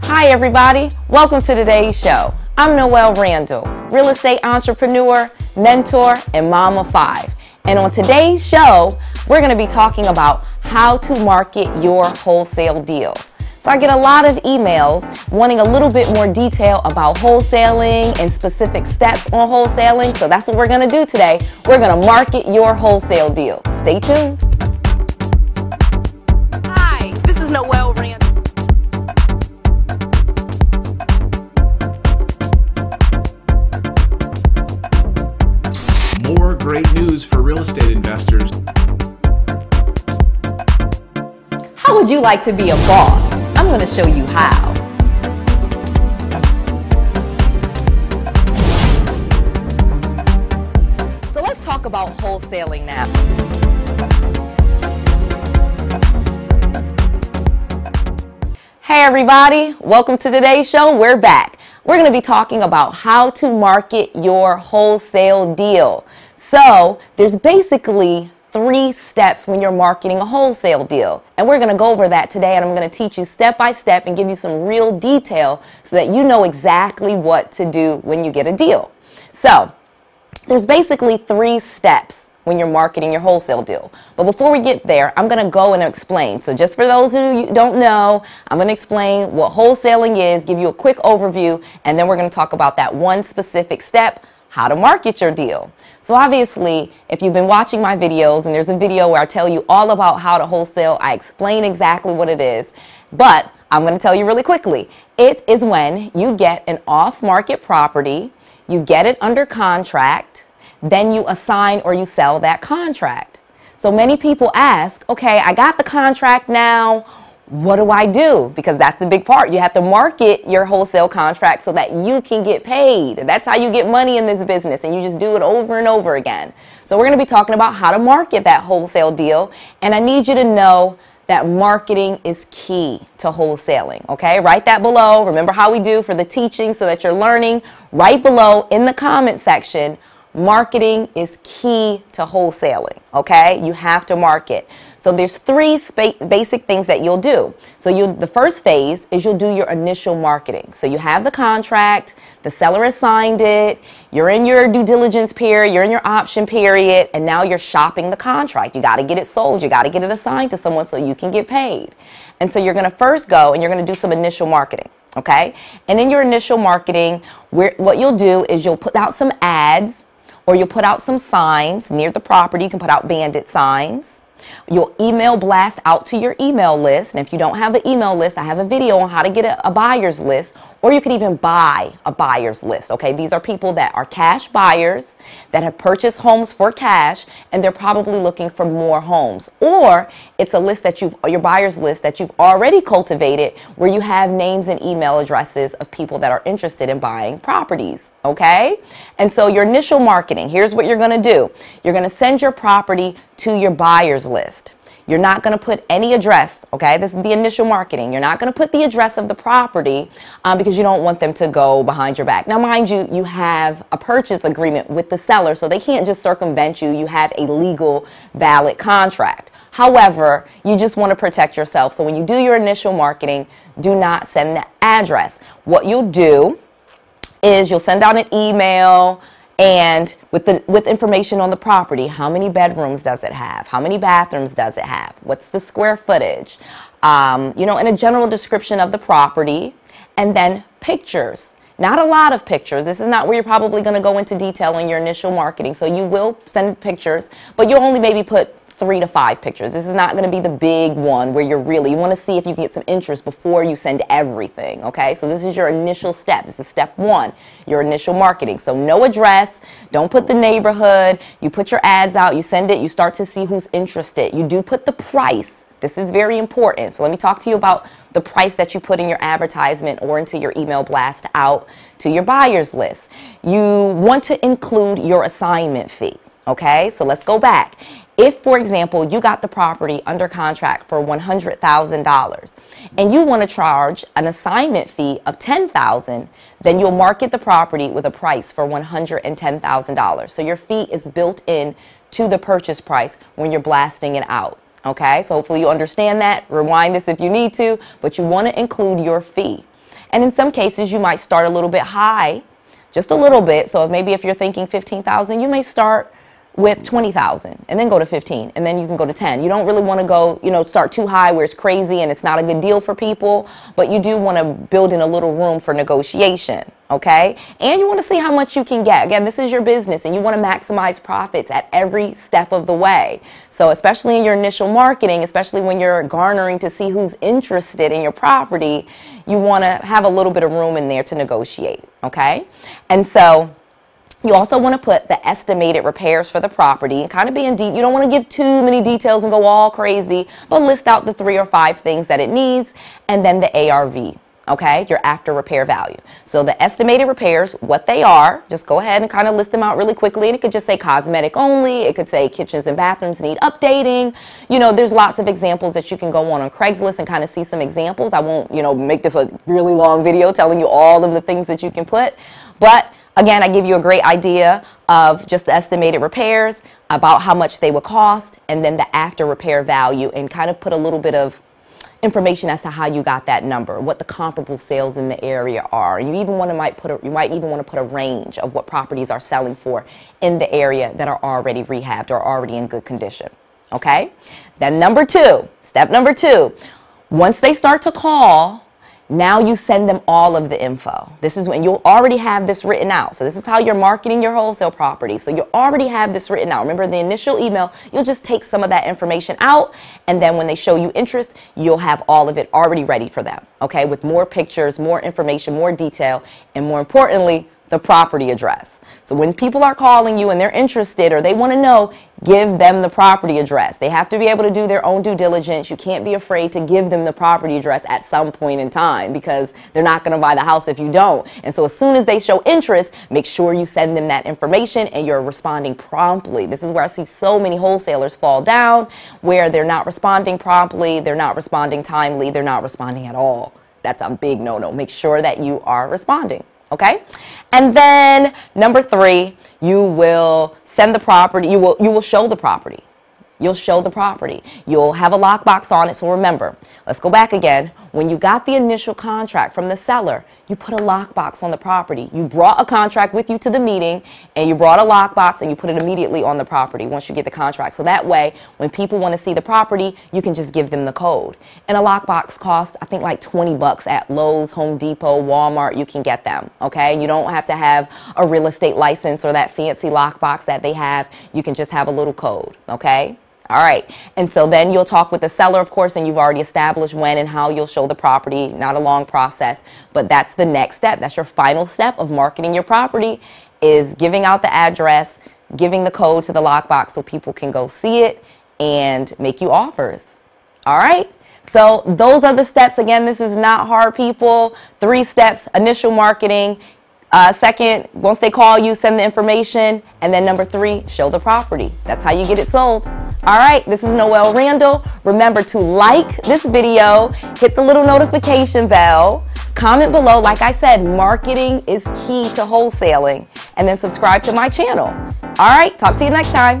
Hi everybody, welcome to today's show. I'm Noelle Randall, real estate entrepreneur, mentor, and mom of 5. And on today's show, we're going to be talking about how to market your wholesale deal. So I get a lot of emails wanting a little bit more detail about wholesaling and specific steps on wholesaling. So that's what we're going to do today. We're going to market your wholesale deal. Stay tuned. Hi, this is Noelle Randall. More great news for real estate investors. How would you like to be a boss? I'm going to show you how. So let's talk about wholesaling now. Hey everybody, welcome to today's show. We're back. We're going to be talking about how to market your wholesale deal. So there's basically 3 steps when you're marketing a wholesale deal. And we're going to go over that today, and I'm going to teach you step by step and give you some real detail so that you know exactly what to do when you get a deal. So there's basically 3 steps when you're marketing your wholesale deal. But before we get there, I'm going to go and explain. So just for those who don't know, I'm going to explain what wholesaling is, give you a quick overview, and then we're going to talk about that one specific step, how to market your deal. So obviously, if you've been watching my videos, and there's a video where I tell you all about how to wholesale, I explain exactly what it is, but I'm going to tell you really quickly. It is when you get an off-market property, you get it under contract, then you assign or you sell that contract. So many people ask, okay, I got the contract now, what do I do? Because that's the big part. You have to market your wholesale contract so that you can get paid. That's how you get money in this business, and you just do it over and over again. So we're going to be talking about how to market that wholesale deal, and I need you to know that marketing is key to wholesaling, okay? Write that below. Remember how we do for the teaching so that you're learning. Right below in the comment section, marketing is key to wholesaling, okay? You have to market. So there's 3 basic things that you'll do. So the first phase is you'll do your initial marketing. So you have the contract, the seller has signed it, you're in your due diligence period, you're in your option period, and now you're shopping the contract. You got to get it sold, you got to get it assigned to someone so you can get paid. And so you're going to first go and you're going to do some initial marketing, okay? And in your initial marketing, what you'll do is you'll put out some ads, or you'll put out some signs near the property. You can put out bandit signs. You'll email blast out to your email list. And if you don't have an email list, I have a video on how to get a buyer's list, or you could even buy a buyer's list. Okay, these are people that are cash buyers that have purchased homes for cash, and they're probably looking for more homes. Or it's a list that your buyer's list that you've already cultivated, where you have names and email addresses of people that are interested in buying properties. Okay, and so your initial marketing, here's what you're going to do. You're going to send your property to your buyer's list. You're not going to put any address, okay? This is the initial marketing. You're not going to put the address of the property because you don't want them to go behind your back. Now, mind you, you have a purchase agreement with the seller, so they can't just circumvent you. You have a legal, valid contract. However, you just want to protect yourself. So when you do your initial marketing, do not send the address. What you'll do is you'll send out an email, and with information on the property. How many bedrooms does it have? How many bathrooms does it have? What's the square footage? And a general description of the property, and then pictures. Not a lot of pictures. This is not where you're probably going to go into detail in your initial marketing. So you will send pictures, but you'll only maybe put 3 to 5 pictures. This is not going to be the big one where you want to see if you can get some interest before you send everything, okay? So this is your initial step. This is step 1, your initial marketing. So no address, don't put the neighborhood, you put your ads out, you send it, you start to see who's interested. You do put the price. This is very important. So let me talk to you about the price that you put in your advertisement or into your email blast out to your buyer's list. You want to include your assignment fee, okay? So let's go back. If, for example, you got the property under contract for $100,000 and you want to charge an assignment fee of $10,000, then you'll market the property with a price for $110,000. So your fee is built in to the purchase price when you're blasting it out. Okay, so hopefully you understand that. Rewind this if you need to, but you want to include your fee. And in some cases, you might start a little bit high, just a little bit. So maybe if you're thinking 15,000, you may start with 20,000 and then go to 15 and then you can go to 10. You don't really want to go, start too high where it's crazy and it's not a good deal for people, but you do want to build in a little room for negotiation, okay? And you want to see how much you can get. Again, this is your business and you want to maximize profits at every step of the way. So especially in your initial marketing, especially when you're garnering to see who's interested in your property, you want to have a little bit of room in there to negotiate, okay? And so you also want to put the estimated repairs for the property and kind of be in deep. You don't want to give too many details and go all crazy, but list out the 3 or 5 things that it needs, and then the ARV, okay, your after repair value. So the estimated repairs, what they are, just go ahead and kind of list them out really quickly. And it could just say cosmetic only. It could say kitchens and bathrooms need updating. There's lots of examples that you can go on Craigslist and kind of see some examples. I won't, make this a really long video telling you all of the things that you can put, but again, I give you a great idea of just the estimated repairs, about how much they would cost, and then the after repair value, and kind of put a little bit of information as to how you got that number, what the comparable sales in the area are. And you even might even want to put a range of what properties are selling for in the area that are already rehabbed or already in good condition. Okay? Then step number two, once they start to call, now you send them all of the info. This is when you'll already have this written out. So this is how you're marketing your wholesale property. So you already have this written out. Remember the initial email, you'll just take some of that information out, and then when they show you interest, you'll have all of it already ready for them, okay, with more pictures, more information, more detail, and more importantly, the property address. So when people are calling you and they're interested or they want to know, give them the property address. They have to be able to do their own due diligence. You can't be afraid to give them the property address at some point in time because they're not going to buy the house if you don't. And so as soon as they show interest, make sure you send them that information and you're responding promptly. This is where I see so many wholesalers fall down, where they're not responding promptly, they're not responding timely, they're not responding at all. That's a big no-no. Make sure that you are responding. Okay? And then number 3, you will send the property, you will show the property. You'll show the property. You'll have a lockbox on it. So remember, let's go back again. When you got the initial contract from the seller, you put a lockbox on the property. You brought a contract with you to the meeting and you brought a lockbox and you put it immediately on the property once you get the contract. So that way, when people want to see the property, you can just give them the code. And a lockbox costs, I think, like 20 bucks at Lowe's, Home Depot, Walmart. You can get them, okay? You don't have to have a real estate license or that fancy lockbox that they have. You can just have a little code, okay? All right, and so then you'll talk with the seller, of course, and you've already established when and how you'll show the property. Not a long process, but that's the next step. That's your final step of marketing your property, is giving out the address, giving the code to the lockbox so people can go see it and make you offers. All right, so those are the steps. Again, this is not hard, people. 3 steps: initial marketing. Second, once they call you, send the information. And then number 3, show the property. That's how you get it sold. All right, this is Noelle Randall. Remember to like this video, hit the little notification bell, comment below. Like I said, marketing is key to wholesaling. And then subscribe to my channel. All right, talk to you next time.